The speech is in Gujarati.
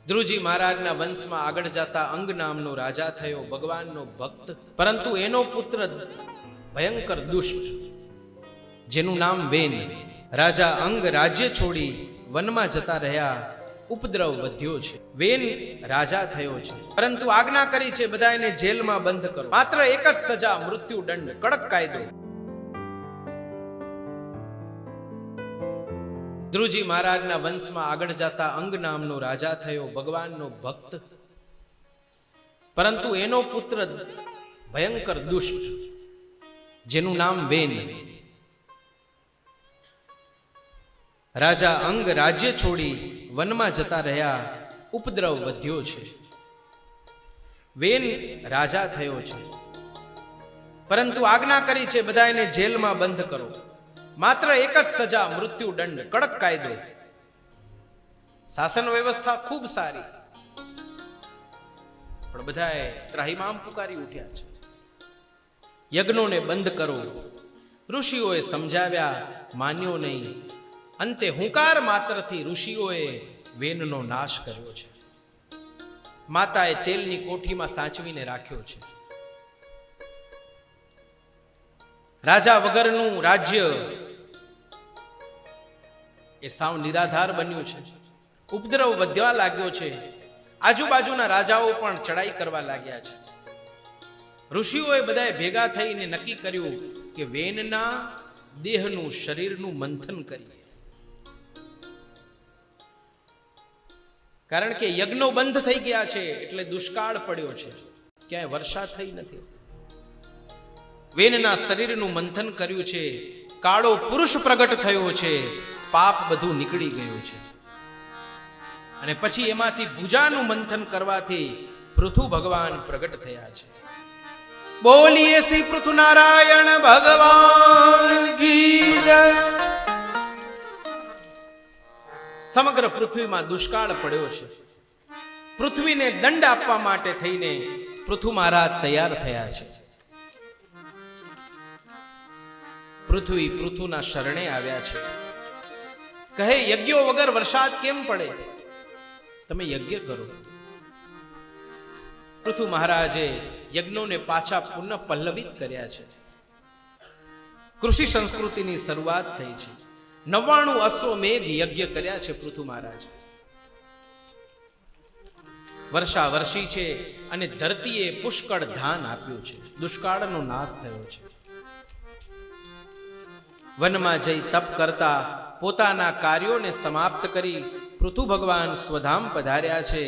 ધ્રુવજી મહારાજના વંશમાં આગળ જતા અંગ નામનો રાજા થયો, ભગવાનનો ભક્ત, પરંતુ એનો પુત્ર ભયંકર દુષ્ટ, જેનું નામ વેન. રાજા અંગ રાજ્ય છોડી વનમાં જતા રહ્યા, ઉપદ્રવ વધ્યો છે. વેન રાજા થયો છે, પરંતુ આજ્ઞા કરી છે બધાને જેલમાં બંધ કરો, માત્ર એક જ સજા, મૃત્યુ દંડ, કડક કાયદો. ધ્રુવજી મહારાજના વંશમાં આગળ જતા અંગ નામનો રાજા થયો, ભગવાનનો ભક્ત, પરંતુ એનો પુત્ર ભયંકર દુષ્ટ, જેનું નામ વેન. રાજા અંગ રાજ્ય છોડી વનમાં જતા રહ્યા, ઉપદ્રવ વધ્યો છે. વેન રાજા થયો છે, પરંતુ આજ્ઞા કરી છે બધાને જેલમાં બંધ કરો, માત્ર એક જ સજા, મૃત્યુ દંડ, કડક કાયદો. શાસન વ્યવસ્થા ખૂબ સારી, પણ બધાએ ત્રાહિમામ પુકારી ઉઠ્યા છે. યજ્ઞોને બંધ કરો, ઋષિઓએ સમજાવ્યા, માન્યો નહીં. અંતે હુંકાર માત્રથી ઋષિઓએ વેનનો નાશ કર્યો છે. માતાએ તેલની કોઠીમાં સાચવીને રાખ્યો છે. રાજા વગરનું રાજ્ય એ સાવ નિરાધાર બન્યું છે. ઉપદ્રવ વધવા લાગ્યો છે. આજુબાજુના રાજાઓ પણ ચડાઈ કરવા લાગ્યા છે. ઋષિઓએ બધાએ ભેગા થઈને નક્કી કર્યું કે વેનના દેહનું, શરીરનું મંથન કરીએ, કારણ કે યજ્ઞો બંધ થઈ ગયા છે, એટલે દુષ્કાળ પડ્યો છે, ક્યાંય વર્ષા થઈ નથી. વેનના શરીરનું મંથન કર્યું છે, કાળો પુરુષ પ્રગટ થયો છે, પાપ બધું નીકળી ગયું છે. અને પછી એમાંથી ભુજાનું મંથન કરવાથી પૃથુ ભગવાન પ્રગટ થયા છે. બોલીએ શ્રી પૃથુનારાયણ ભગવાન કી જય. સમગ્ર પૃથ્વીમાં દુષ્કાળ પડ્યો છે. પૃથ્વીને દંડ આપવા માટે થઈને પૃથુ મહારાજ તૈયાર થયા છે. પૃથ્વી પૃથુના શરણે આવ્યા છે. કહે, યજ્ઞો વગર વરસાદ કેમ પડે? તમે યજ્ઞ કરો. પૃથુ મહારાજે યજ્ઞોને પાછા પુનઃ પલ્લવિત કર્યા છે. કૃષિ સંસ્કૃતિની શરૂઆત થઈ છે. 99 અશ્વમેઘ યજ્ઞ કર્યા છે પૃથુ મહારાજે. વર્ષા વર્ષી છે અને ધરતીએ પુષ્કળ ધાન આપ્યું છે. દુષ્કાળનો નાશ થયો છે. વનમાં જઈ તપ કરતા પોતાના કાર્યોને સમાપ્ત કરી પૃથુ ભગવાન સ્વધામ પધાર્યા છે.